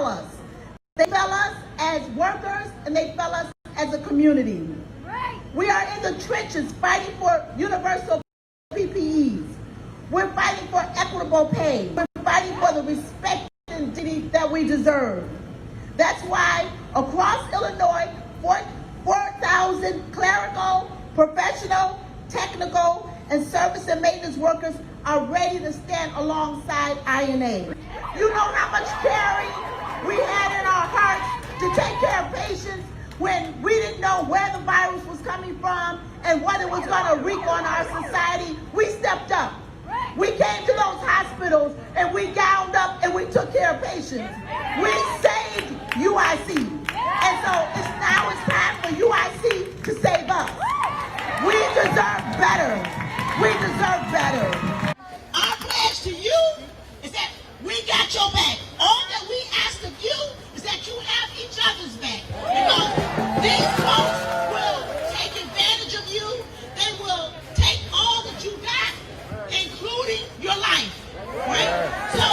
fail us. They fail us as workers, and they fail us as a community. Right. We are in the trenches fighting for universal PPEs. We're fighting for equitable pay. We're fighting for the respect and dignity that we deserve. That's why across Illinois, 4,000 clerical, professional, technical, and service and maintenance workers are ready to stand alongside INA. You know how much caring we had in our hearts to take care of patients when we didn't know where the virus was coming from and what it was going to wreak on our society. We stepped up. We came to those hospitals and we gowned up and we took care of patients. We saved UIC. And so now it's time for UIC to save us. We deserve better. We deserve better. Our pledge to you is that we got your back. All that we ask of you is that you have each other's back. Because these folks will take advantage of you. They will take all that you got, including your life. Right? So,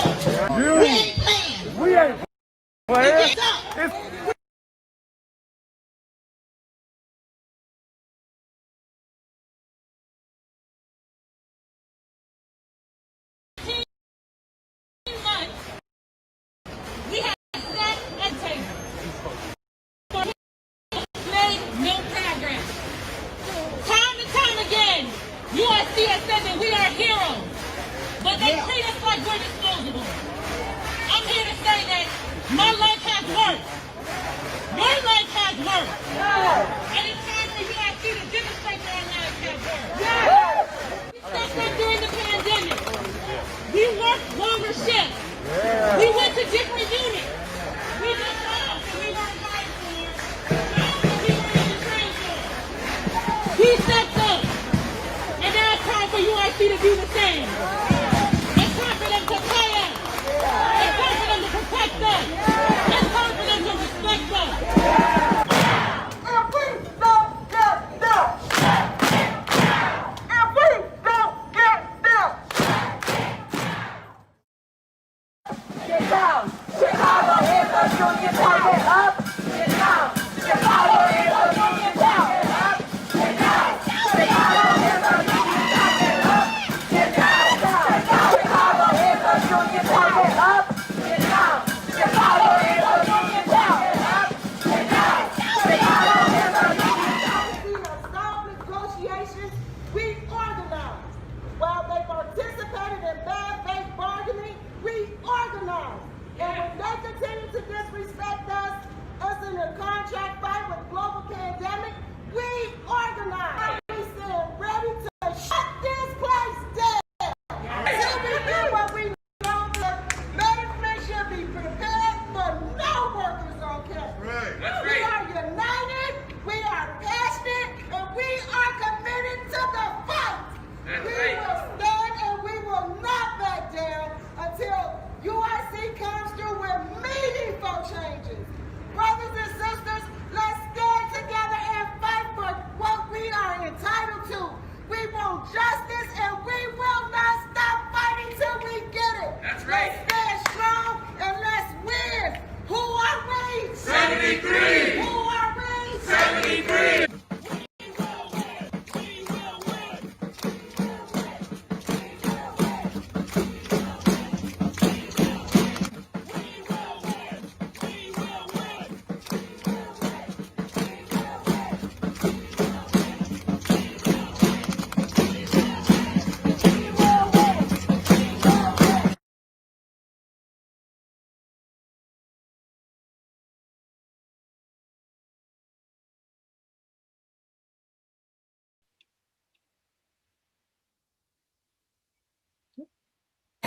we ain't playing. We ain't playing. We have sat at table. Made no progress. Time and time again, UIC has said that we are heroes, but they treat us like we're disposable. I'm here to say that my life has worked. Your life has worked. And it's time for UIC to demonstrate that our lives have worked. We stepped up during the pandemic. We worked longer shifts. We went to different units. We did jobs that we weren't hired for. Jobs that we weren't even trained for. We stepped up. And now it's time for UIC to do the same. It's time for them to pay us. It's time for them to protect us. It's time for them to respect us. If we don't get them, if we don't get them, get down. Chicago is a union town. Get up, get down. Chicago is a union town. Get up, get down. Chicago is a union town. Get up, get down. Chicago is a union town. Get up, get down. Chicago is a union town. Get up, get down. Chicago is a union town. We have solved negotiations. We organized. While they participated in bad faith bargaining, we organized. And when they continue to disrespect us in a contract fight with global pandemic, we organize. We stand ready to shut this place down. Until we do what we know, the management should be prepared for no workers on campus. Right. That's We right. are united, we are passionate, and we are committed to the fight. That's We right. will stand and we will not back down until UIC comes through with meaningful changes. Brothers and sisters, let's stand together and fight for what we are entitled to. We want justice and we will not stop fighting till we get it. That's right. Let's stand strong and let's win. Who are we? 73. Who are we? 73.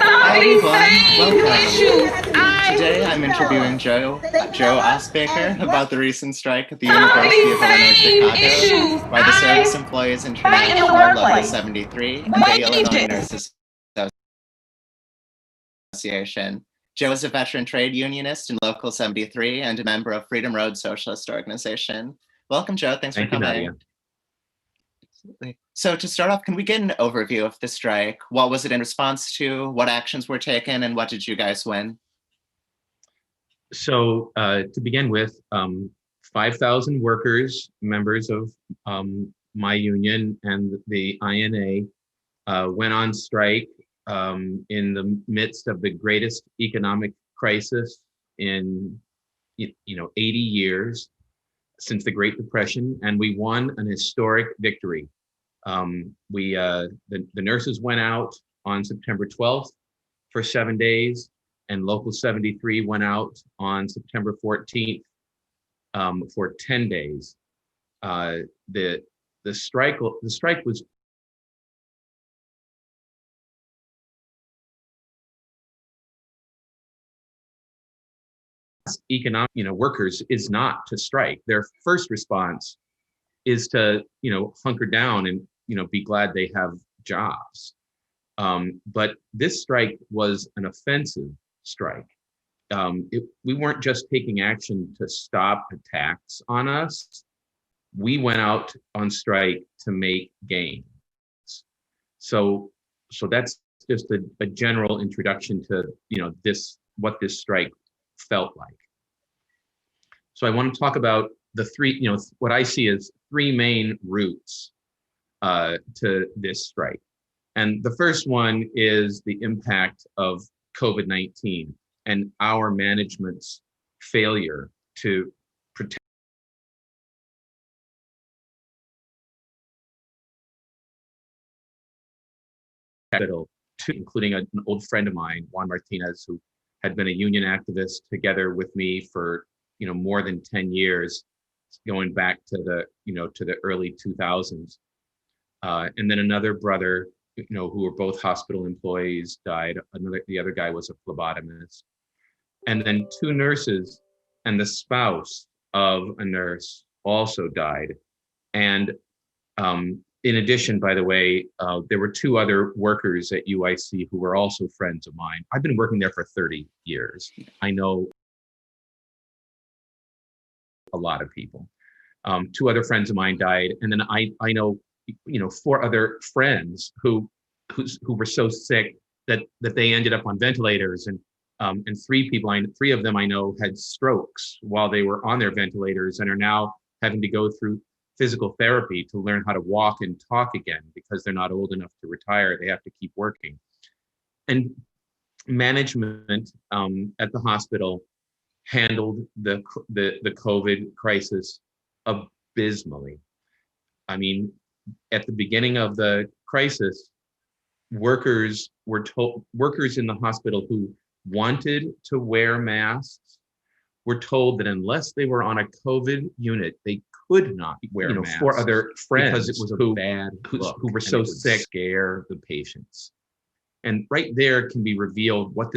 Hi everyone, welcome. Today I'm interviewing Joe Iosbaker about the recent strike at the University of Illinois Chicago by the Service Employees International Local 73 and the Illinois Nurses Association. Joe is a veteran trade unionist in Local 73 and a member of Freedom Road Socialist Organization. Welcome, Joe. Thanks for coming. Absolutely. So to start off, can we get an overview of the strike? What was it in response to? What actions were taken? And what did you guys win? To begin with, 5,000 workers, members of my union and the INA, went on strike in the midst of the greatest economic crisis in 80 years since the Great Depression, and we won an historic victory. The nurses went out on September 12th for 7 days, and Local 73 went out on September 14th for 10 days. The strike was economic, workers is not to strike. Their first response is to, hunker down and, be glad they have jobs. But this strike was an offensive strike. We weren't just taking action to stop attacks on us. We went out on strike to make gains. So that's just a general introduction to, what this strike felt like. So I want to talk about the three, what I see as three main routes to this strike. And the first one is the impact of COVID-19 and our management's failure to protect, including an old friend of mine, Juan Martinez, who had been a union activist together with me for more than 10 years, going back to the early 2000s. And then another brother, who were both hospital employees, died. The other guy was a phlebotomist. And then two nurses and the spouse of a nurse also died. And in addition, by the way, there were two other workers at UIC who were also friends of mine. I've been working there for 30 years. I know a lot of people. Two other friends of mine died. And then I know, four other friends who were so sick that they ended up on ventilators, and three of them I know had strokes while they were on their ventilators and are now having to go through physical therapy to learn how to walk and talk again because they're not old enough to retire. They have to keep working. And management at the hospital handled the COVID crisis abysmally. I mean, at the beginning of the crisis, workers in the hospital who wanted to wear masks were told that unless they were on a COVID unit, they could not wear masks. Four other friends because it was a bad look, who were so sick, scare the patients. And right there can be revealed what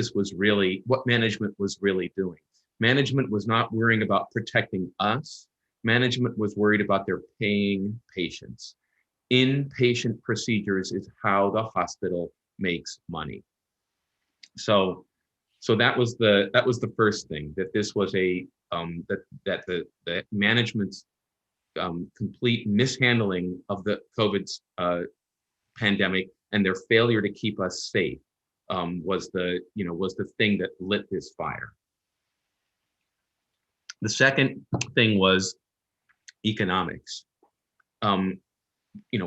management was really doing. Management was not worrying about protecting us. Management was worried about their paying patients. Inpatient procedures is how the hospital makes money. So that was the first thing, that this was the management's complete mishandling of the COVID pandemic and their failure to keep us safe was the thing that lit this fire. The second thing was economics.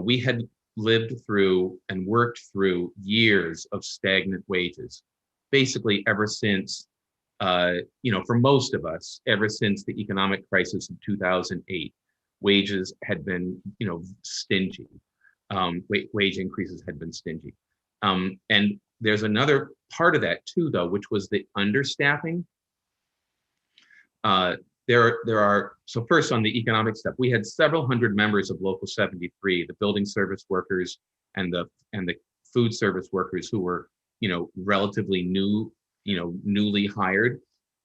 We had lived through and worked through years of stagnant wages, basically ever since, for most of us, ever since the economic crisis of 2008, wages had been, stingy. Wage increases had been stingy. And there's another part of that too, though, which was the understaffing. So first on the economic stuff, we had several hundred members of Local 73, the building service workers and the food service workers who were, relatively newly hired,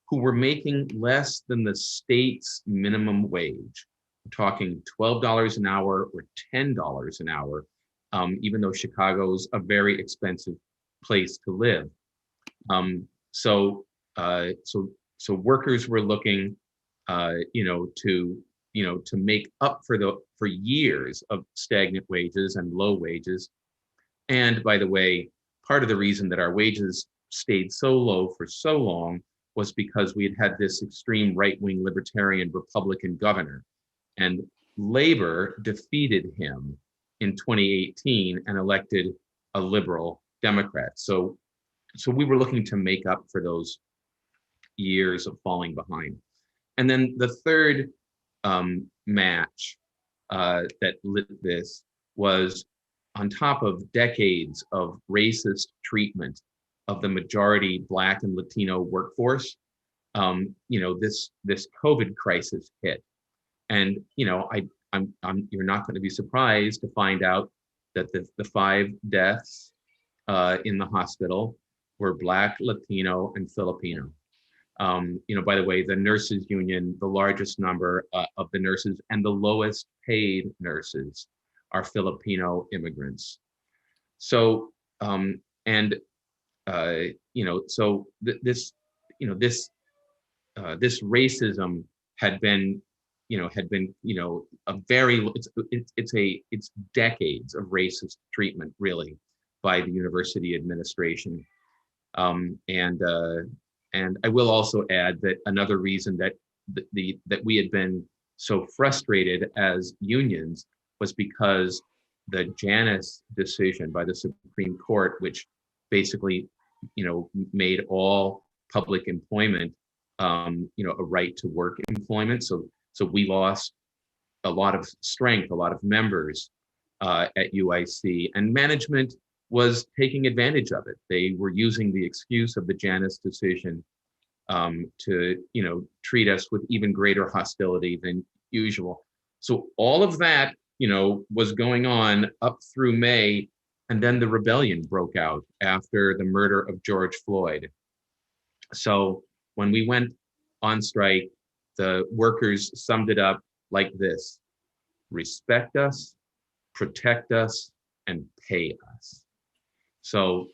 who were making less than the state's minimum wage. We're talking $12 an hour or $10 an hour, even though Chicago's a very expensive place to live. So workers were looking, to make up for years of stagnant wages and low wages. And by the way, part of the reason that our wages stayed so low for so long was because we had this extreme right-wing libertarian Republican governor, and Labor defeated him in 2018 and elected a liberal Democrat. So we were looking to make up for those years of falling behind. And then the third match that lit this was on top of decades of racist treatment of the majority Black and Latino workforce. This COVID crisis hit, and you're not going to be surprised to find out that the 5 deaths in the hospital were Black, Latino, and Filipino. By the way, the nurses union, the largest number of the nurses and the lowest paid nurses are Filipino immigrants. So, this racism had been it's decades of racist treatment, really, by the university administration. And I will also add that another reason that that we had been so frustrated as unions was because the Janus decision by the Supreme Court, which basically, made all public employment, a right to work employment. So we lost a lot of strength, a lot of members at UIC, and management was taking advantage of it. They were using the excuse of the Janus decision to, treat us with even greater hostility than usual. So all of that, was going on up through May, and then the rebellion broke out after the murder of George Floyd. So when we went on strike, the workers summed it up like this: respect us, protect us, and pay us. So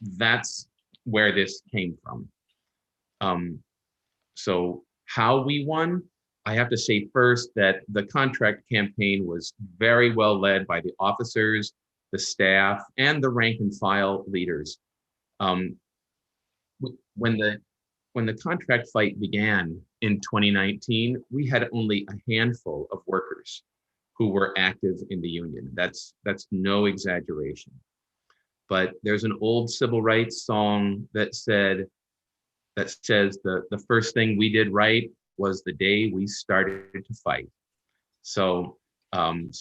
that's where this came from. So how we won, I have to say first that the contract campaign was very well led by the officers, the staff, and the rank and file leaders. When the contract fight began in 2019, we had only a handful of workers who were active in the union. That's no exaggeration. But there's an old civil rights song that says the first thing we did right was the day we started to fight. So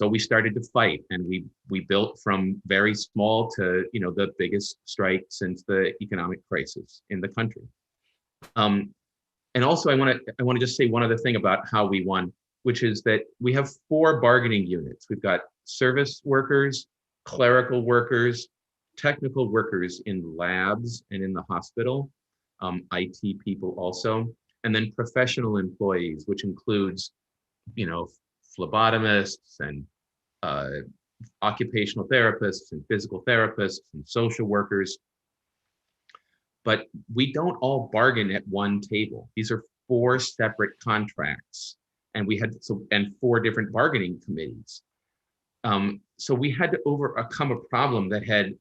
we started to fight, and we built from very small to the biggest strike since the economic crisis in the country. And also I want to just say one other thing about how we won, which is that we have 4 bargaining units. We've got service workers, clerical workers, technical workers in labs and in the hospital, IT people also, and then professional employees, which includes, phlebotomists and occupational therapists and physical therapists and social workers. But we don't all bargain at one table. These are 4 separate contracts, and we had 4 different bargaining committees. So we had to overcome a problem that had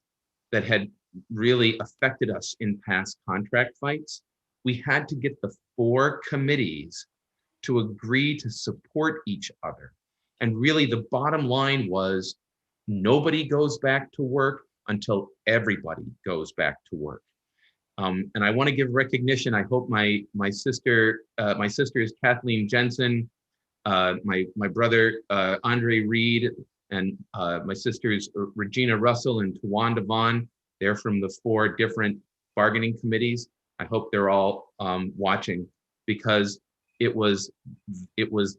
really affected us in past contract fights. We had to get the 4 committees to agree to support each other. And really the bottom line was nobody goes back to work until everybody goes back to work. And I want to give recognition. I hope my sister is Kathleen Jensen, my brother Andre Reed, and my sisters Regina Russell and Tawanda Vaughn. They're from the 4 different bargaining committees. I hope they're all watching, because it was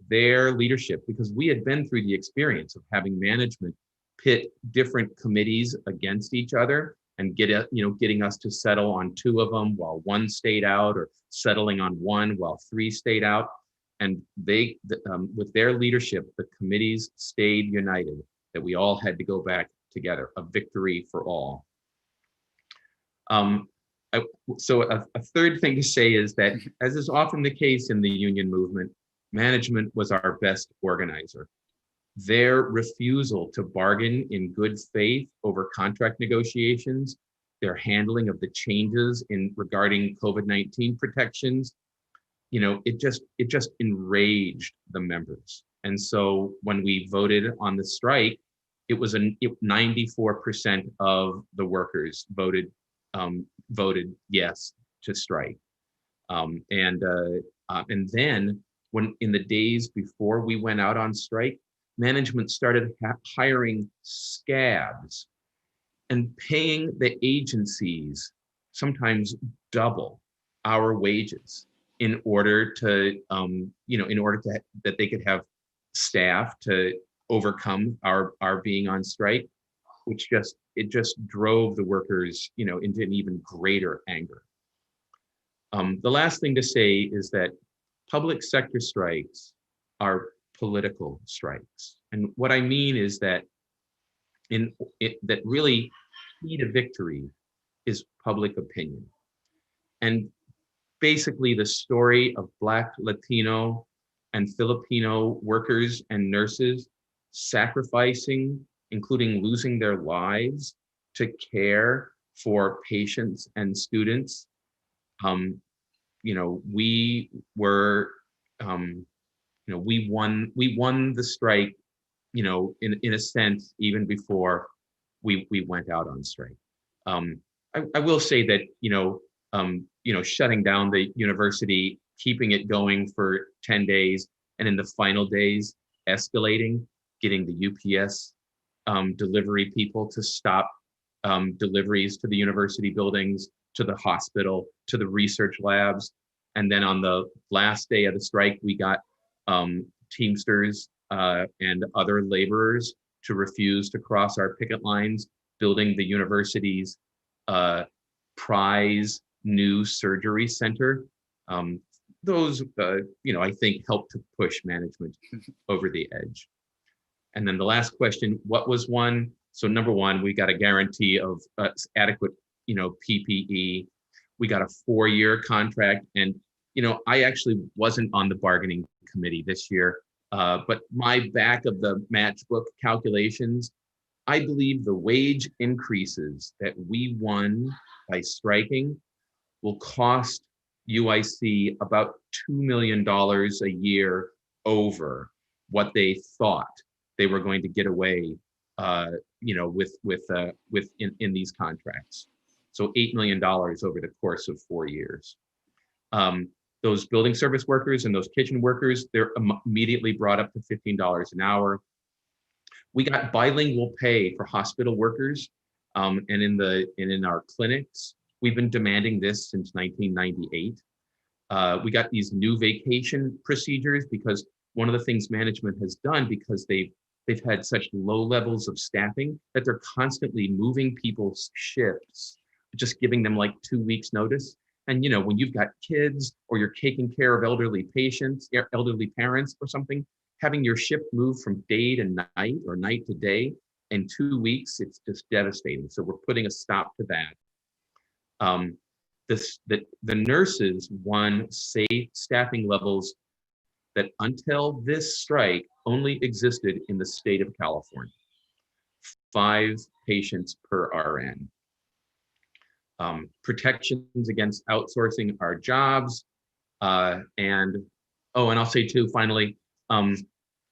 their leadership, because we had been through the experience of having management pit different committees against each other and getting us to settle on 2 of them while 1 stayed out, or settling on 1 while 3 stayed out. And they, with their leadership, the committees stayed united, that we all had to go back together, a victory for all. So a third thing to say is that, as is often the case in the union movement, management was our best organizer. Their refusal to bargain in good faith over contract negotiations their handling of the changes in regarding COVID-19 protections, you know, it just enraged the members. And so when we voted on the strike, it was 94% of the workers voted yes to strike. And then when in the days before we went out on strike, management started hiring scabs and paying the agencies sometimes double our wages in order to, that they could have staff to overcome our being on strike, which just drove the workers, you know, into an even greater anger. The last thing to say is that public sector strikes are political strikes. And what I mean is that that really key to victory is public opinion. And basically the story of Black, Latino, and Filipino workers and nurses sacrificing, including losing their lives to care for patients and students. You know, we won the strike, you know, in a sense, even before we went out on strike. I will say that, shutting down the university, keeping it going for 10 days, and in the final days, escalating, getting the UPS delivery people to stop deliveries to the university buildings, to the hospital, to the research labs. And then on the last day of the strike, we got Teamsters and other laborers to refuse to cross our picket lines, building the university's prize new surgery center. Those, I think, helped to push management over the edge. And then the last question, what was won? So number one, we got a guarantee of adequate, PPE. We got a 4-year contract. And, I actually wasn't on the bargaining committee this year, but my back of the matchbook calculations, I believe the wage increases that we won by striking will cost UIC about $2 million a year over what they thought they were going to get away, in these contracts. So $8 million over the course of 4 years. Those building service workers and those kitchen workers, they're immediately brought up to $15 an hour. We got bilingual pay for hospital workers, and in our clinics. We've been demanding this since 1998. We got these new vacation procedures because one of the things management has done, because they've had such low levels of staffing, that they're constantly moving people's shifts, just giving them like 2 weeks notice. And when you've got kids or you're taking care of elderly patients, elderly parents or something, having your shift move from day to night or night to day in 2 weeks, it's just devastating. So we're putting a stop to that. The nurses won safe staffing levels that until this strike only existed in the state of California. 5 patients per RN. Protections against outsourcing our jobs. And I'll say too, finally,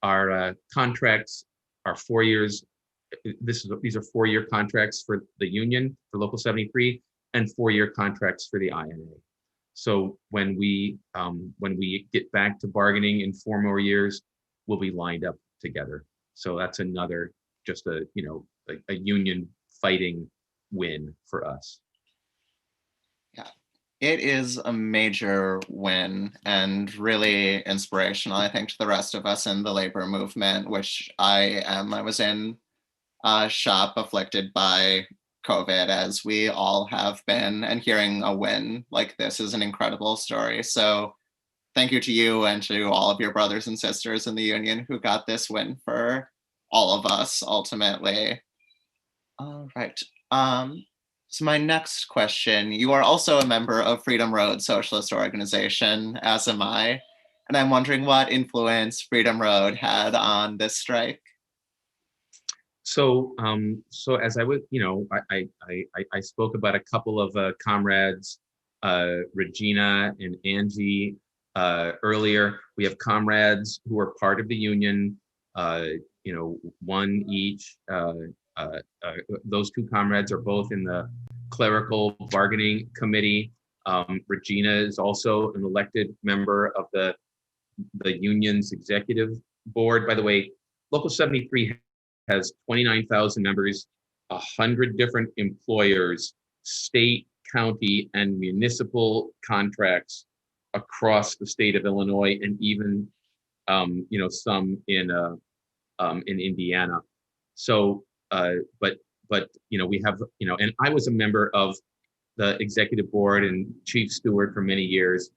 our contracts are 4 years. These are 4-year contracts for the union, for Local 73, and 4-year contracts for the INA. So when we get back to bargaining in 4 more years, we'll be lined up together. So that's another, just a union fighting win for us. Yeah, it is a major win and really inspirational, I think, to the rest of us in the labor movement, which I am. I was in a shop afflicted by COVID, as we all have been, and hearing a win like this is an incredible story. So thank you to you and to all of your brothers and sisters in the union who got this win for all of us, ultimately. All right. So my next question, you are also a member of Freedom Road Socialist Organization, as am I, and I'm wondering what influence Freedom Road had on this strike. So as I was, I spoke about a couple of comrades, Regina and Angie, earlier. We have comrades who are part of the union, one each. Those two comrades are both in the clerical bargaining committee. Regina is also an elected member of the union's executive board. By the way, Local 73 has 29,000 members, 100 different employers, state, county, and municipal contracts across the state of Illinois, and even some in Indiana. So, but we have and I was a member of the executive board and chief steward for many years.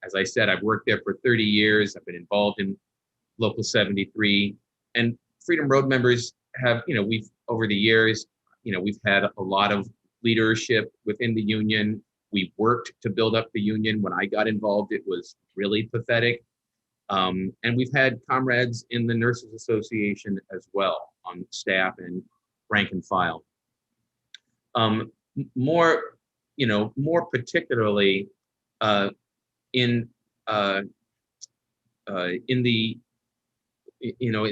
As I said, I've worked there for 30 years. I've been involved in Local 73, and Freedom Road members have, we've over the years, we've had a lot of leadership within the union. We worked to build up the union. When I got involved, it was really pathetic. And we've had comrades in the Nurses Association as well on staff and rank and file. More particularly in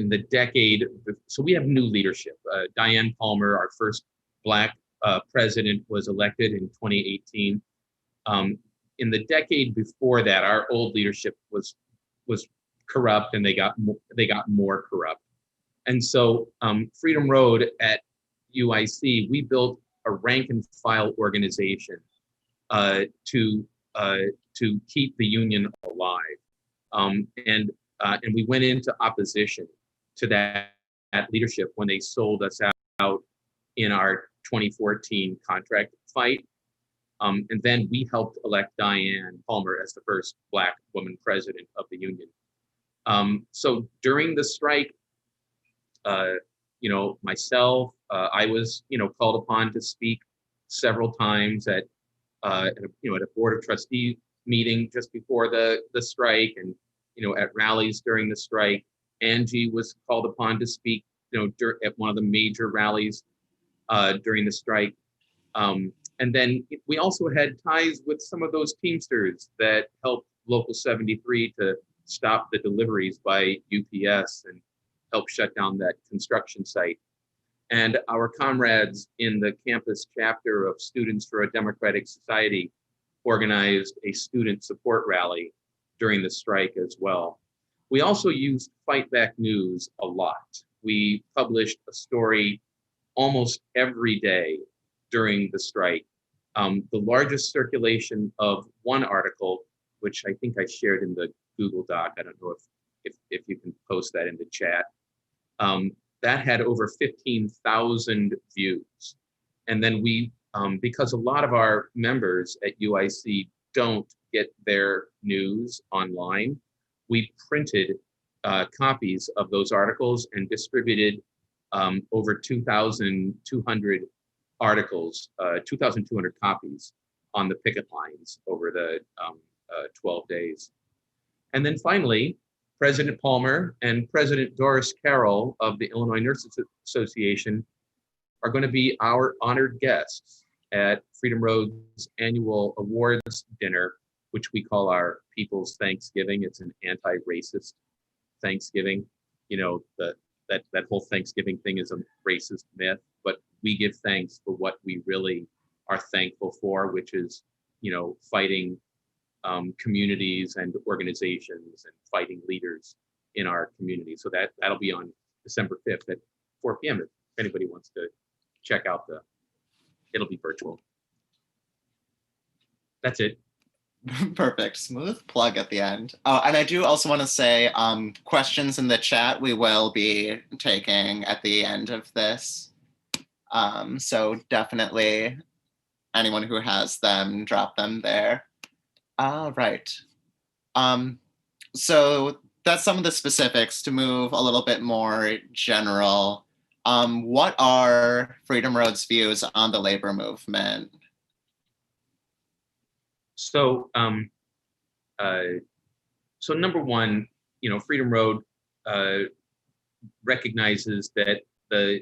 the decade, so we have new leadership. Diane Palmer, our first Black president, was elected in 2018. In the decade before that, our old leadership was corrupt, and they got more corrupt. And so Freedom Road at UIC, we built a rank and file organization to keep the union alive. And we went into opposition to that leadership when they sold us out in our 2014 contract fight. And then we helped elect Diane Palmer as the first Black woman president of the union. So during the strike, myself, I was, called upon to speak several times at a board of trustee meeting just before the strike, and at rallies during the strike. Angie was called upon to speak, at one of the major rallies during the strike. And then we also had ties with some of those Teamsters that helped Local 73 to stop the deliveries by UPS and help shut down that construction site. And our comrades in the campus chapter of Students for a Democratic Society organized a student support rally during the strike as well. We also used Fight Back News a lot. We published a story almost every day during the strike. The largest circulation of one article, which I think I shared in the Google Doc, I don't know if you can post that in the chat, that had over 15,000 views. And then we, because a lot of our members at UIC don't get their news online, we printed copies of those articles and distributed over 2,200 articles, 2,200 copies on the picket lines over the 12 days. And then finally, President Palmer and President Doris Carroll of the Illinois Nurses Association are going to be our honored guests at Freedom Road's annual awards dinner, which we call our People's Thanksgiving. It's an anti-racist Thanksgiving. That whole Thanksgiving thing is a racist myth, but we give thanks for what we really are thankful for, which is, fighting communities and organizations and fighting leaders in our community. So that'll be on December 5th at 4 p.m. if anybody wants to check out it'll be virtual. That's it. Perfect. Smooth plug at the end. Oh, and I do also want to say questions in the chat we will be taking at the end of this. So definitely anyone who has them, drop them there. All right. So that's some of the specifics. To move a little bit more general, what are Freedom Road's views on the labor movement? So, so number one, Freedom Road recognizes that the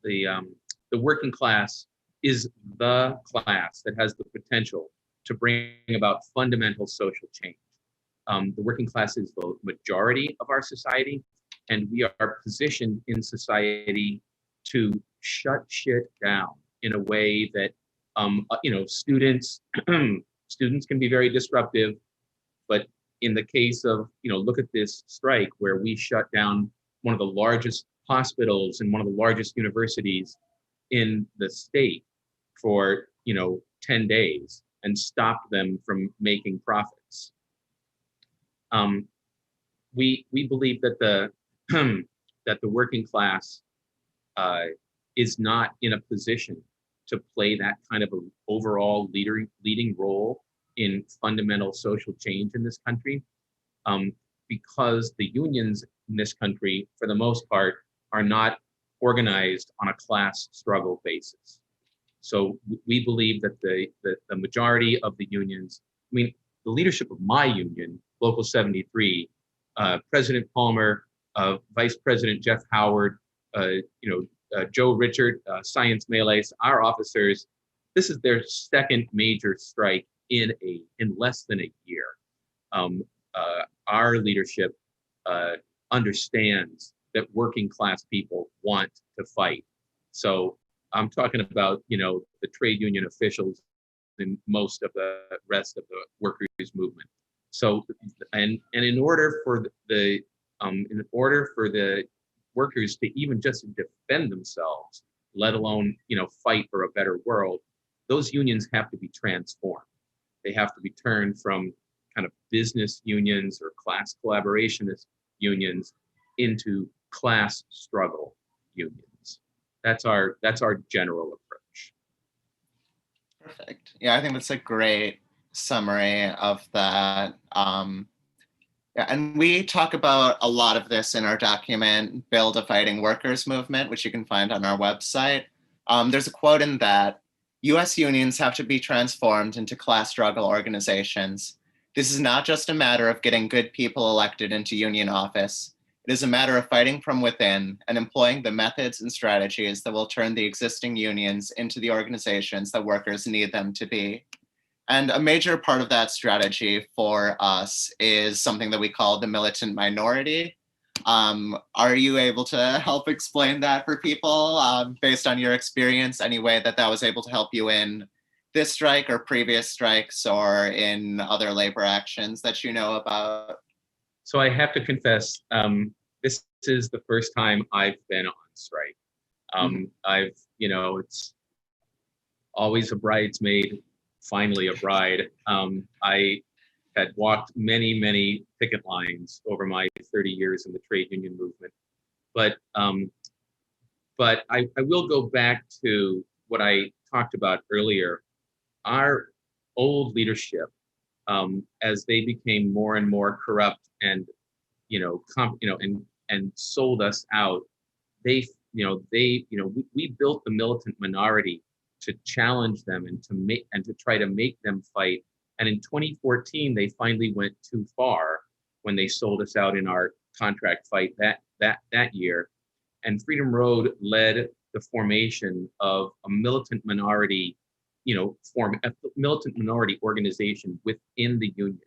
the working class is the class that has the potential to bring about fundamental social change. The working class is the majority of our society, and we are positioned in society to shut shit down in a way that, students students can be very disruptive, but in the case of, look at this strike where we shut down one of the largest hospitals and one of the largest universities in the state for 10 days and stopped them from making profits. We believe that the that the working class is not in a position to play that kind of an overall leading role in fundamental social change in this country, because the unions in this country, for the most part, are not organized on a class struggle basis. So we believe that the majority of the unions, the leadership of my union, Local 73, President Palmer, Vice President Jeff Howard, Joe Richard, Science Melees, our officers, this is their second major strike in less than a year. Our leadership understands that working class people want to fight. So I'm talking about, the trade union officials and most of the rest of the workers' movement. So, and in order for the workers to even just defend themselves, let alone, fight for a better world, those unions have to be transformed. They have to be turned from kind of business unions or class collaborationist unions into class struggle unions. That's our general approach. Perfect. Yeah, I think that's a great summary of that. Yeah, and we talk about a lot of this in our document, Build a Fighting Workers Movement, which you can find on our website. There's a quote in that: US unions have to be transformed into class struggle organizations. This is not just a matter of getting good people elected into union office. It is a matter of fighting from within and employing the methods and strategies that will turn the existing unions into the organizations that workers need them to be. And a major part of that strategy for us is something that we call the Militant Minority. Are you able to help explain that for people based on your experience, any way that was able to help you in this strike or previous strikes or in other labor actions that you know about? So I have to confess, this is the first time I've been on strike. It's always a bridesmaid, finally a bride. I had walked many, many picket lines over my 30 years in the trade union movement. But I will go back to what I talked about earlier. Our old leadership, as they became more and more corrupt and and sold us out, we built the militant minority to challenge them and to try to make them fight. And in 2014, they finally went too far when they sold us out in our contract fight that year. And Freedom Road led the formation of a militant minority, a militant minority organization within the union.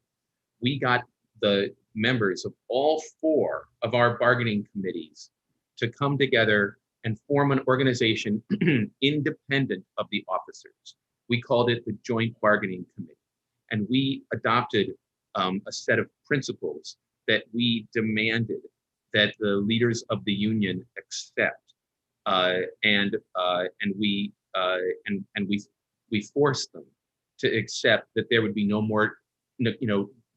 We got the members of all 4 of our bargaining committees to come together and form an organization independent of the officers. We called it the Joint Bargaining Committee. And we adopted a set of principles that we demanded that the leaders of the union accept, and we forced them to accept that there would be no more,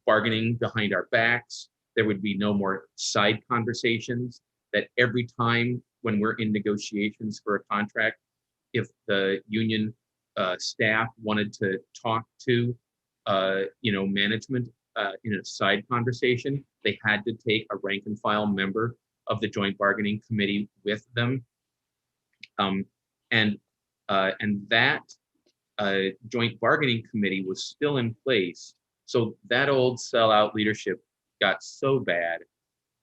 bargaining behind our backs. There would be no more side conversations. That every time when we're in negotiations for a contract, if the union staff wanted to talk to management in a side conversation, they had to take a rank and file member of the Joint Bargaining Committee with them. And that Joint Bargaining Committee was still in place. So that old sellout leadership got so bad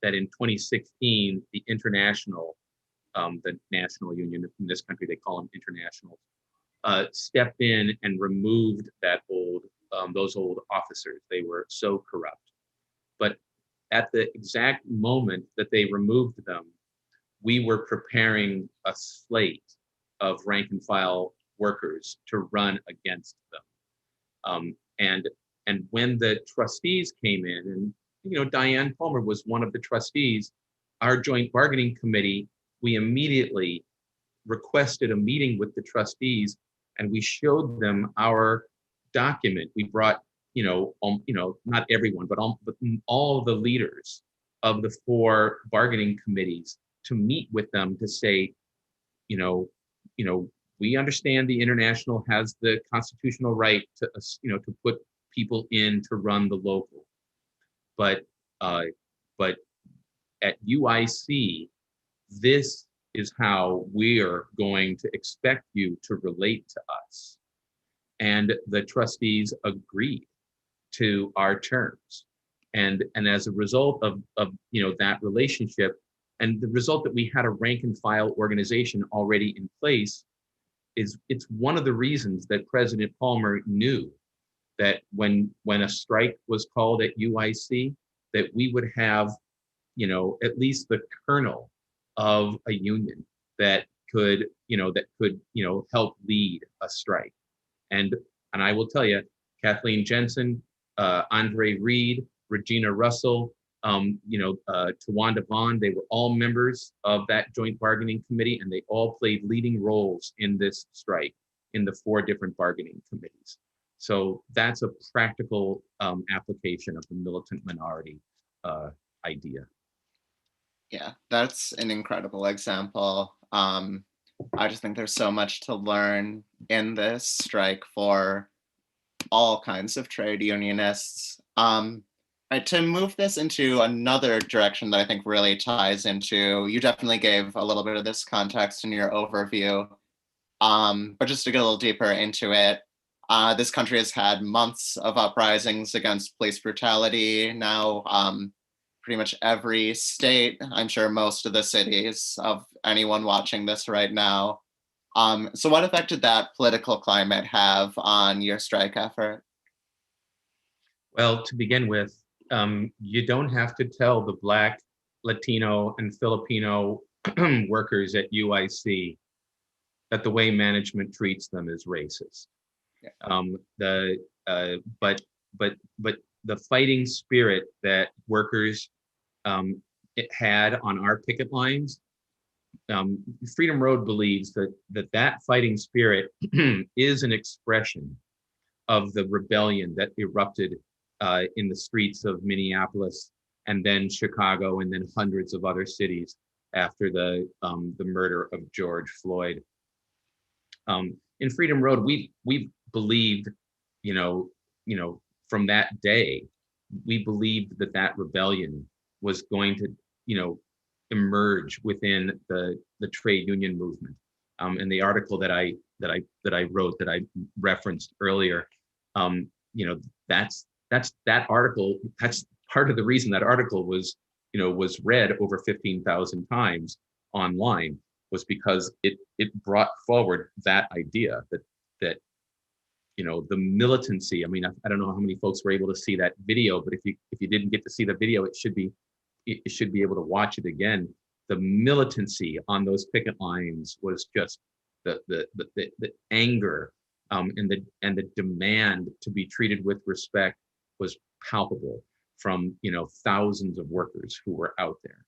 that in 2016, the International the national union. In this country, they call them internationals, stepped in and removed those old officers. They were so corrupt. But at the exact moment that they removed them, we were preparing a slate of rank and file workers to run against them. And when the trustees came in, and Diane Palmer was one of the trustees, our joint bargaining committee, we immediately requested a meeting with the trustees, and we showed them our document. We brought, not everyone, but all the leaders of the 4 bargaining committees to meet with them to say, we understand the international has the constitutional right to, to put people in to run the local, but at UIC, this is how we are going to expect you to relate to us. And the trustees agreed to our terms. And as a result of that relationship, and the result that we had a rank and file organization already in place, it's one of the reasons that President Palmer knew that when a strike was called at UIC, that we would have, at least the kernel of a union that could help lead a strike. And I will tell you, Kathleen Jensen, Andre Reed, Regina Russell, Tawanda Vaughn, they were all members of that joint bargaining committee, and they all played leading roles in this strike in the 4 different bargaining committees. So that's a practical application of the militant minority idea. Yeah, that's an incredible example. I just think there's so much to learn in this strike for all kinds of trade unionists. To move this into another direction that I think really ties into, you definitely gave a little bit of this context in your overview, but just to get a little deeper into it, this country has had months of uprisings against police brutality. Now, pretty much every state, I'm sure most of the cities of anyone watching this right now. So what effect did that political climate have on your strike effort? Well, to begin with, you don't have to tell the Black, Latino, and Filipino workers at UIC that the way management treats them is racist. Yeah. But the fighting spirit that workers had on our picket lines, Freedom Road believes that fighting spirit is an expression of the rebellion that erupted in the streets of Minneapolis and then Chicago and then hundreds of other cities after the murder of George Floyd. In Freedom Road, we believed, from that day, we believed that rebellion was going to, emerge within the trade union movement. And the article that I wrote, that I referenced earlier, that's that article. That's part of the reason that article was read over 15,000 times online, was because it brought forward that idea that the militancy. I mean, I don't know how many folks were able to see that video, but if you didn't get to see the video, it should be able to watch it again. The militancy on those picket lines was just the anger and the demand to be treated with respect was palpable from thousands of workers who were out there.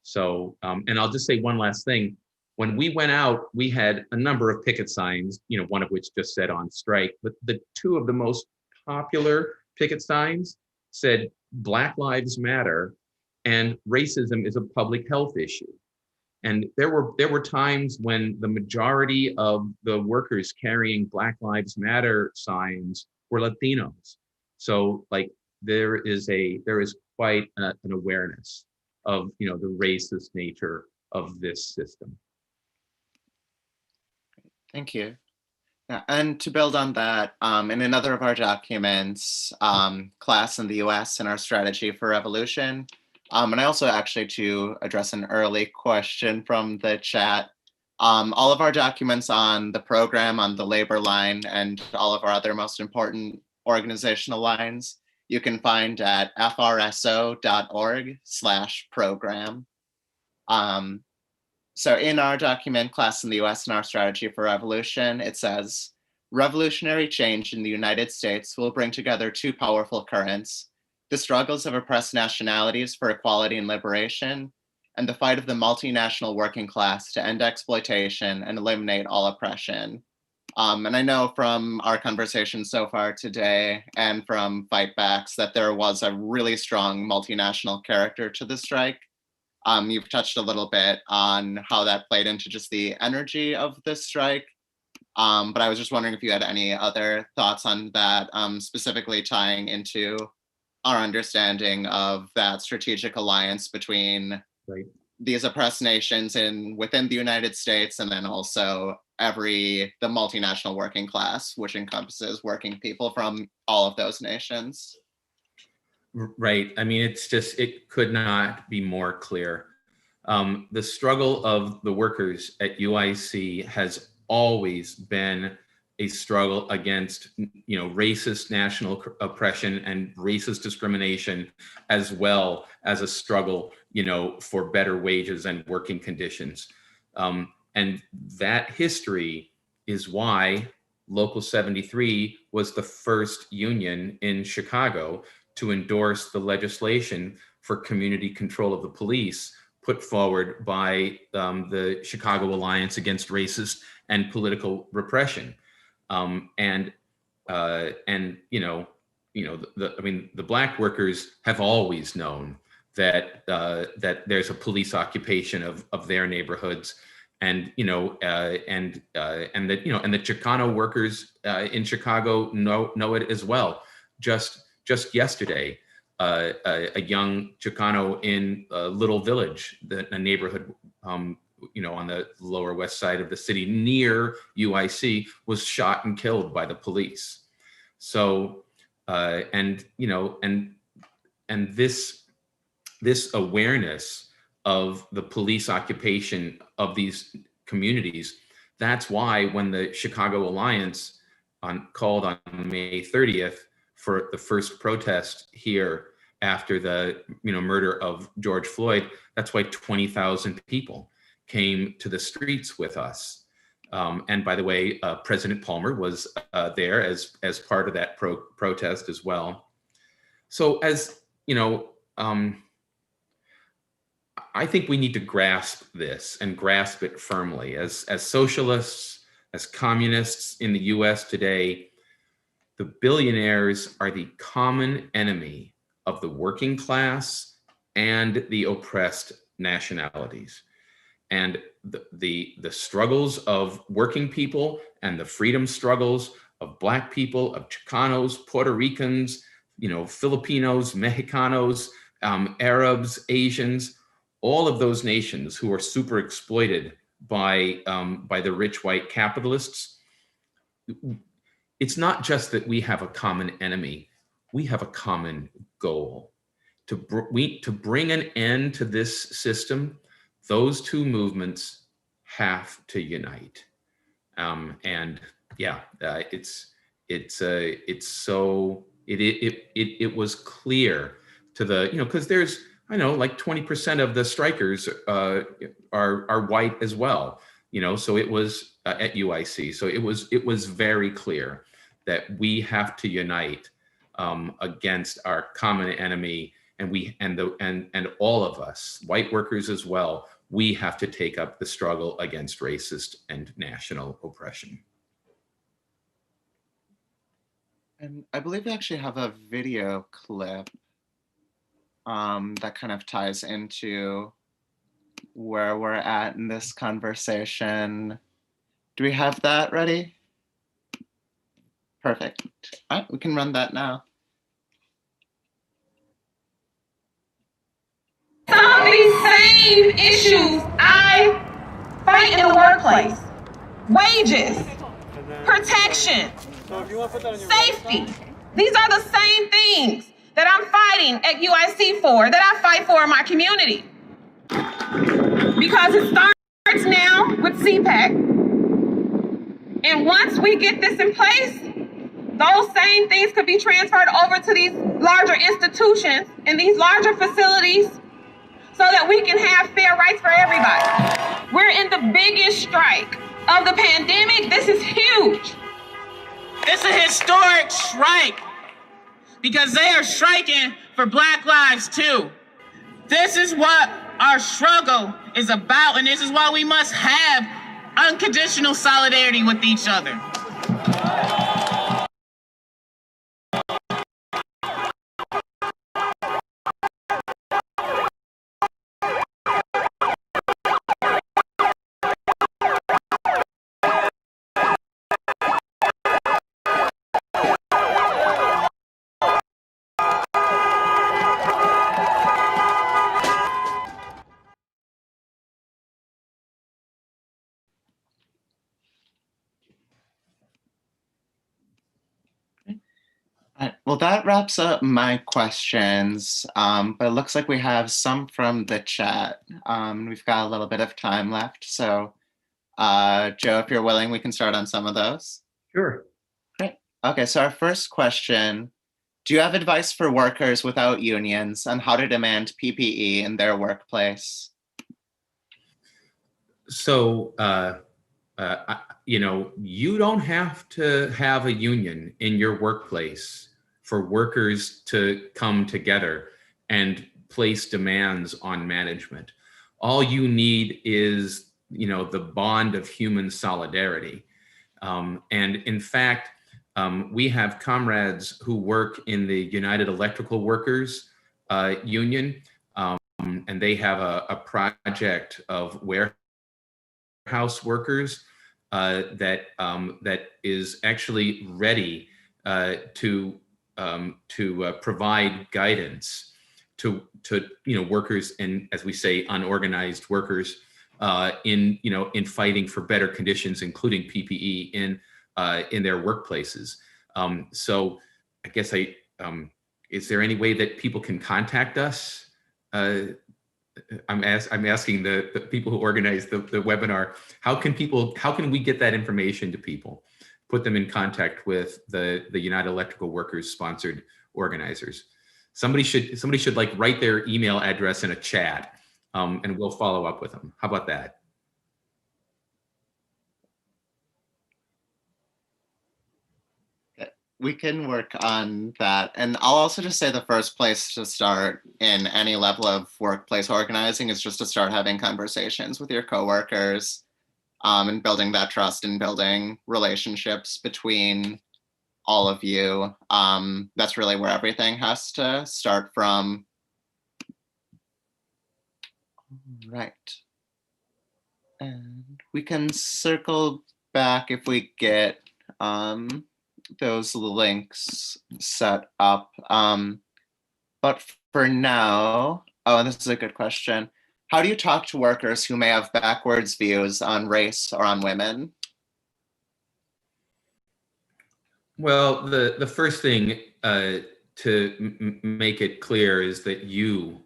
So and I'll just say one last thing. When we went out, we had a number of picket signs, one of which just said on strike, but the 2 of the most popular picket signs said Black Lives Matter and racism is a public health issue. And there were times when the majority of the workers carrying Black Lives Matter signs were Latinos. So there is quite an awareness of the racist nature of this system. Thank you. Yeah, and to build on that, in another of our documents, Class in the US and Our Strategy for Revolution, And I also actually, to address an early question from the chat, all of our documents on the program, on the labor line, and all of our other most important organizational lines, you can find at frso.org/program. So in our document, Class in the US and Our Strategy for Revolution, it says, revolutionary change in the United States will bring together two powerful currents: the struggles of oppressed nationalities for equality and liberation, and the fight of the multinational working class to end exploitation and eliminate all oppression. And I know from our conversation so far today and from fightbacks that there was a really strong multinational character to the strike. You've touched a little bit on how that played into just the energy of the strike. But I was just wondering if you had any other thoughts on that, specifically tying into our understanding of that strategic alliance between these oppressed nations within the United States, and then also the multinational working class, which encompasses working people from all of those nations. Right. I mean, it could not be more clear. The struggle of the workers at UIC has always been a struggle against, racist national oppression and racist discrimination, as well as a struggle, for better wages and working conditions. And that history is why Local 73 was the first union in Chicago to endorse the legislation for community control of the police put forward by the Chicago Alliance Against Racist and Political Repression. The Black workers have always known that there's a police occupation of their neighborhoods, and the Chicano workers in Chicago know it as well. Just yesterday, a young Chicano in Little Village, a neighborhood, on the lower west side of the city near UIC, was shot and killed by the police. So, this awareness of the police occupation of these communities, that's why when the Chicago Alliance called on May 30th for the first protest here after the murder of George Floyd, that's why 20,000 people came to the streets with us. And by the way, President Palmer was there as part of that protest as well. So I think we need to grasp this and grasp it firmly. As socialists, as communists in the US today, the billionaires are the common enemy of the working class and the oppressed nationalities. And the struggles of working people and the freedom struggles of Black people, of Chicanos, Puerto Ricans, Filipinos, Mexicanos, Arabs, Asians, all of those nations who are super exploited by the rich white capitalists. It's not just that we have a common enemy, we have a common goal. To bring an end to this system, those two movements have to unite. It was clear to the, because there's, like 20% of the strikers are white as well, so it was at UIC. So it was very clear that we have to unite against our common enemy, and all of us, white workers as well, we have to take up the struggle against racist and national oppression. And I believe we actually have a video clip that kind of ties into where we're at in this conversation. Do we have that ready? Perfect. All right, we can run that now. Some of these same issues I fight in the workplace: wages, protection, safety. These are the same things that I'm fighting at UIC for, that I fight for in my community. Because it starts now with CPAC. And once we get this in place, those same things could be transferred over to these larger institutions and these larger facilities so that we can have fair rights for everybody. We're in the biggest strike of the pandemic. This is huge. It's a historic strike because they are striking for Black lives too. This is what our struggle is about, and this is why we must have unconditional solidarity with each other. Well, that wraps up my questions, but it looks like we have some from the chat. We've got a little bit of time left, so Joe, if you're willing, we can start on some of those. Sure. Great. Okay, so our first question, do you have advice for workers without unions on how to demand PPE in their workplace? So, you know, you don't have to have a union in your workplace for workers to come together and place demands on management. All you need is, you know, the bond of human solidarity. And in fact, we have comrades who work in the United Electrical Workers Union, and they have a project of warehouse workers that is actually ready to provide guidance to you know, workers and, as we say, unorganized workers in, you know, in fighting for better conditions, including PPE in their workplaces. So I guess is there any way that people can contact us? I'm asking the people who organized the webinar, how can we get that information to people? Put them in contact with the United Electrical Workers sponsored organizers. Somebody should like write their email address in a chat, and we'll follow up with them. How about that? We can work on that. And I'll also just say the first place to start in any level of workplace organizing is just to start having conversations with your coworkers, and building that trust and building relationships between all of you. That's really where everything has to start from. Right. And we can circle back if we get those links set up. But for now, oh, this is a good question. How do you talk to workers who may have backwards views on race or on women? Well, the first thing to make it clear is that you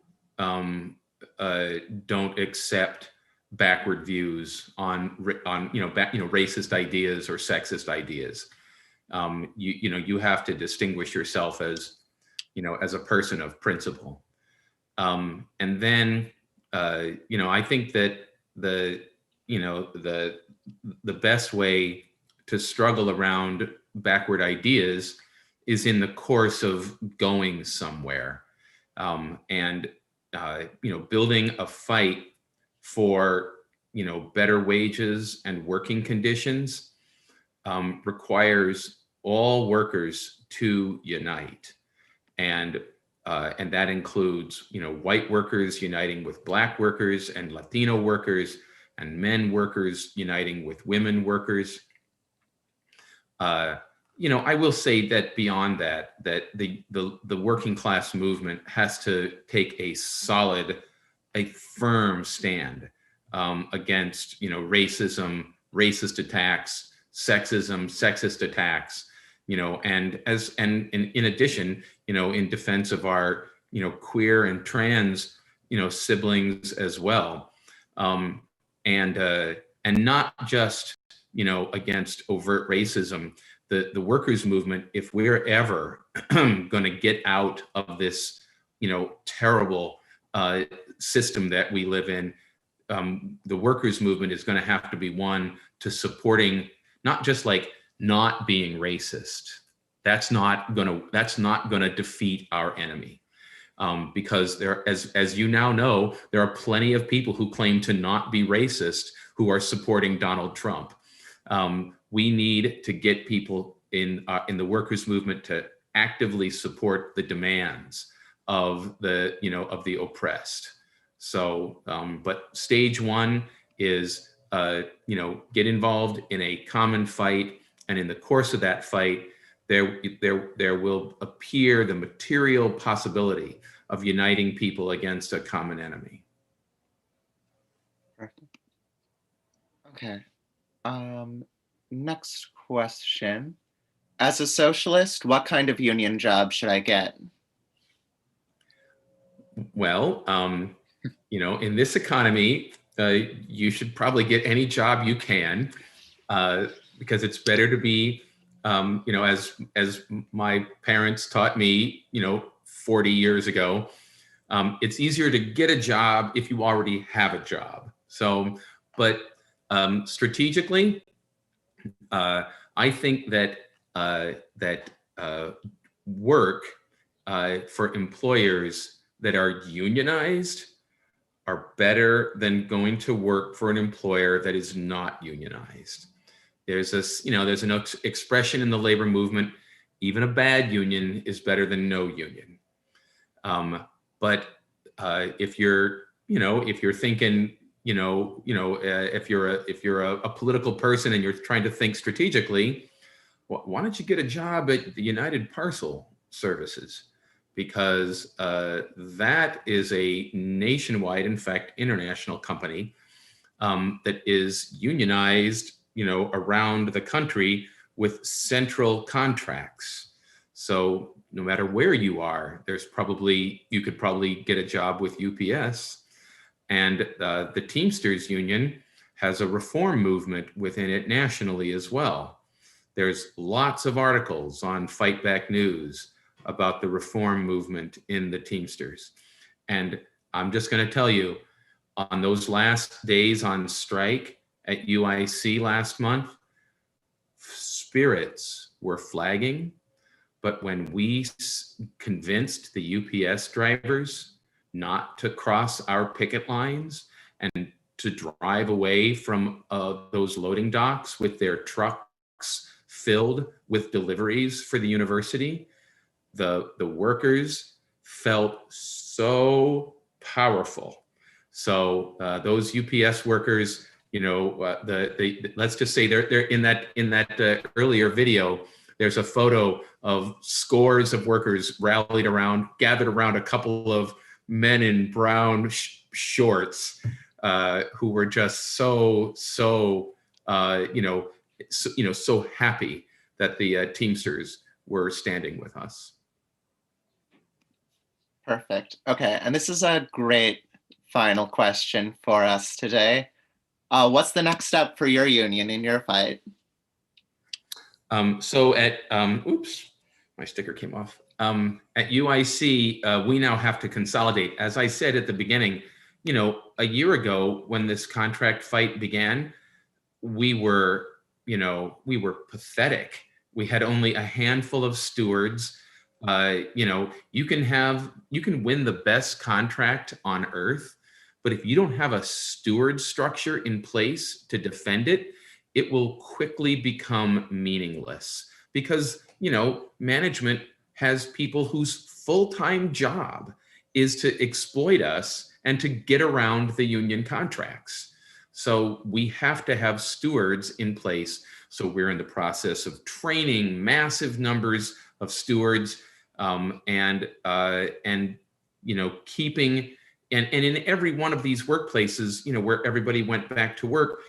don't accept backward views on racist ideas or sexist ideas. You have to distinguish yourself as, as a person of principle. And then, I think that the best way to struggle around backward ideas is in the course of going somewhere, and building a fight for better wages and working conditions requires all workers to unite, and that includes white workers uniting with Black workers and Latino workers and men workers uniting with women workers. I will say that beyond that, the working class movement has to take a firm stand against racism, racist attacks, sexism, sexist attacks, and in addition, in defense of our, queer and trans, siblings as well. And not just, against overt racism. The workers' movement, if we're ever going to get out of this, terrible system that we live in, the workers' movement is going to have to be one to supporting not just like not being racist. That's not gonna defeat our enemy, because there, as you now know, there are plenty of people who claim to not be racist who are supporting Donald Trump. We need to get people in the workers' movement to actively support the demands of the oppressed. So, but stage one is, get involved in a common fight, and in the course of that fight, there will appear the material possibility of uniting people against a common enemy. Perfect. Okay. Next question. As a socialist, what kind of union job should I get? Well, in this economy, you should probably get any job you can, because it's better to be, as my parents taught me, 40 years ago, it's easier to get a job if you already have a job. So, but strategically, I think that work for employers that are unionized are better than going to work for an employer that is not unionized. There's this, there's an expression in the labor movement, even a bad union is better than no union. But if you're thinking, if you're a political person and you're trying to think strategically, why don't you get a job at the United Parcel Services? Because that is a nationwide, in fact, international company that is unionized, around the country with central contracts. So no matter where you are, you could probably get a job with UPS. And the Teamsters Union has a reform movement within it nationally as well. There's lots of articles on Fight Back News about the reform movement in the Teamsters. And I'm just going to tell you, on those last days on strike at UIC last month, spirits were flagging. But when we convinced the UPS drivers not to cross our picket lines and to drive away from those loading docks with their trucks filled with deliveries for the university, the workers felt so powerful. So those UPS workers, let's just say they're in that earlier video. There's a photo of scores of workers gathered around a couple of men in brown shorts who were just so happy that the Teamsters were standing with us. Perfect. Okay, and this is a great final question for us today. What's the next step for your union in your fight? So at, oops, my sticker came off. At UIC, we now have to consolidate. As I said at the beginning, a year ago when this contract fight began, we were pathetic. We had only a handful of stewards. You can win the best contract on earth, but if you don't have a steward structure in place to defend it, it will quickly become meaningless because, management has people whose full-time job is to exploit us and to get around the union contracts. So we have to have stewards in place. So we're in the process of training massive numbers of stewards and keeping, and in every one of these workplaces, where everybody went back to work,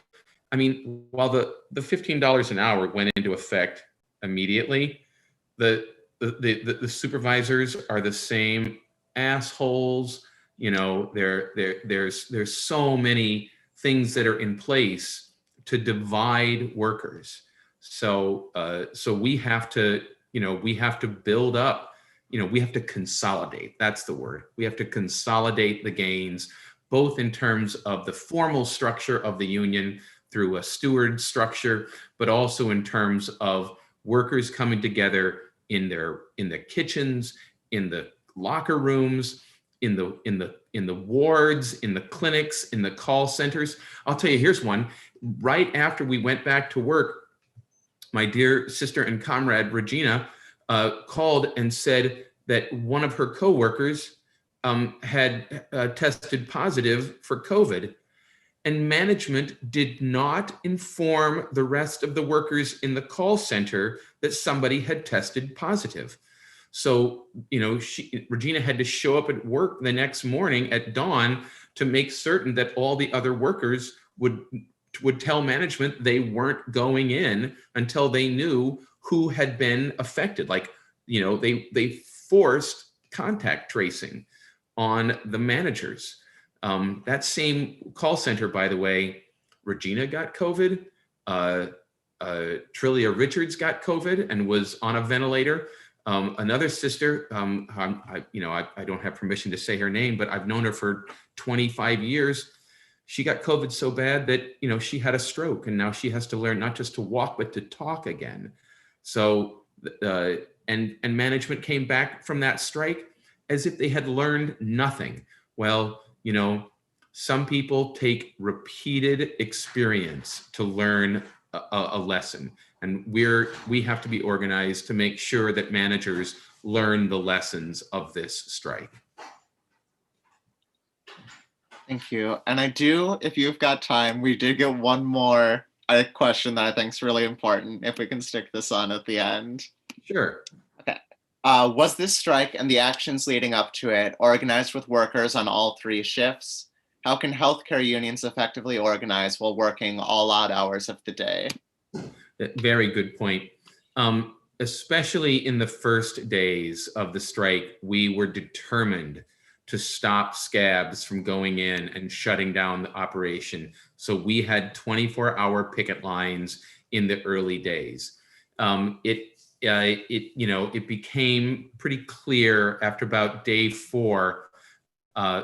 I mean, while the $15 an hour went into effect immediately, the supervisors are the same assholes. You know, there's so many things that are in place to divide workers. So so we have to, you know, we have to build up, you know, we have to consolidate. That's the word. We have to consolidate the gains, both in terms of the formal structure of the union through a steward structure, but also in terms of workers coming together in the kitchens, in the locker rooms, in the wards, in the clinics, in the call centers. I'll tell you, here's one. Right after we went back to work, my dear sister and comrade Regina called and said that one of her coworkers had tested positive for COVID, and management did not inform the rest of the workers in the call center that somebody had tested positive. So, you know, Regina had to show up at work the next morning at dawn to make certain that all the other workers would tell management they weren't going in until they knew who had been affected. Like, you know, they forced contact tracing on the managers. That same call center, by the way, Regina got COVID, Trillia Richards got COVID and was on a ventilator. Another sister, I don't have permission to say her name, but I've known her for 25 years. She got COVID so bad that, you know, she had a stroke, and now she has to learn not just to walk, but to talk again. So, and management came back from that strike as if they had learned nothing. Well, you know, some people take repeated experience to learn a lesson, and we have to be organized to make sure that managers learn the lessons of this strike. Thank you. And I do, if you've got time, we did get one more question that I think is really important, if we can stick this on at the end. Sure. Okay. Was this strike and the actions leading up to it organized with workers on all 3 shifts? How can healthcare unions effectively organize while working all odd hours of the day? Very good point. Especially in the first days of the strike, we were determined to stop scabs from going in and shutting down the operation. So we had 24-hour picket lines in the early days. It became pretty clear after about day 4.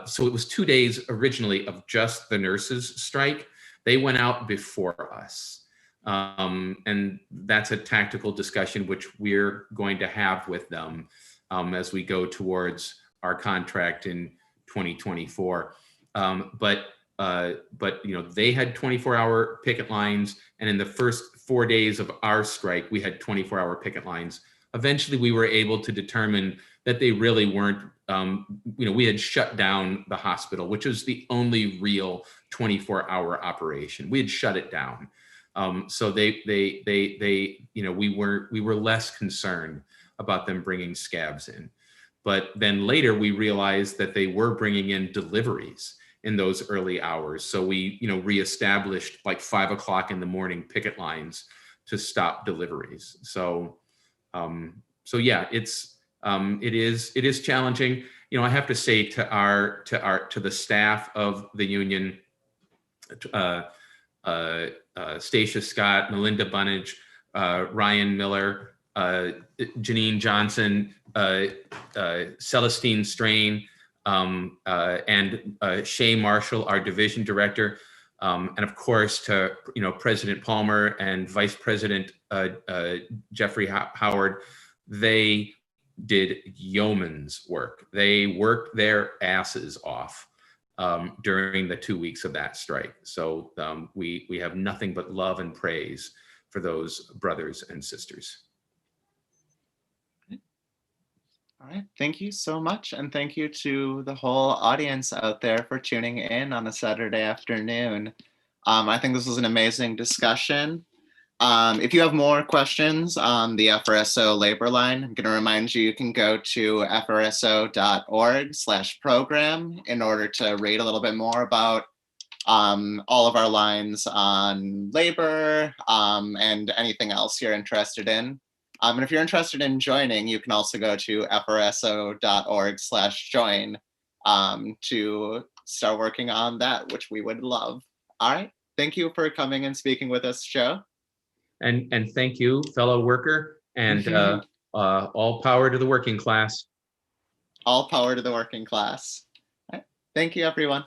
So it was 2 days originally of just the nurses' strike. They went out before us. And that's a tactical discussion which we're going to have with them as we go towards our contract in 2024. But you know, they had 24-hour picket lines, and in the first 4 days of our strike, we had 24-hour picket lines. Eventually, we were able to determine that they really weren't. We had shut down the hospital, which was the only real 24-hour operation. We had shut it down. So we were less concerned about them bringing scabs in. But then later we realized that they were bringing in deliveries in those early hours. So we, reestablished like 5 o'clock in the morning picket lines to stop deliveries. So yeah, it is challenging. I have to say to the staff of the union, Stacia Scott, Melinda Bunnage, Ryan Miller, Janine Johnson, Celestine Strain, and Shay Marshall, our division director, and of course to President Palmer and Vice President Jeffrey Howard. They did yeoman's work. They worked their asses off during the 2 weeks of that strike. So we have nothing but love and praise for those brothers and sisters. All right, thank you so much. And thank you to the whole audience out there for tuning in on a Saturday afternoon. I think this was an amazing discussion. If you have more questions on the FRSO labor line, I'm going to remind you, you can go to frso.org/program in order to read a little bit more about all of our lines on labor and anything else you're interested in. And if you're interested in joining, you can also go to frso.org/join to start working on that, which we would love. All right. Thank you for coming and speaking with us, Joe. And thank you, fellow worker, and all power to the working class. All power to the working class. All right. Thank you, everyone.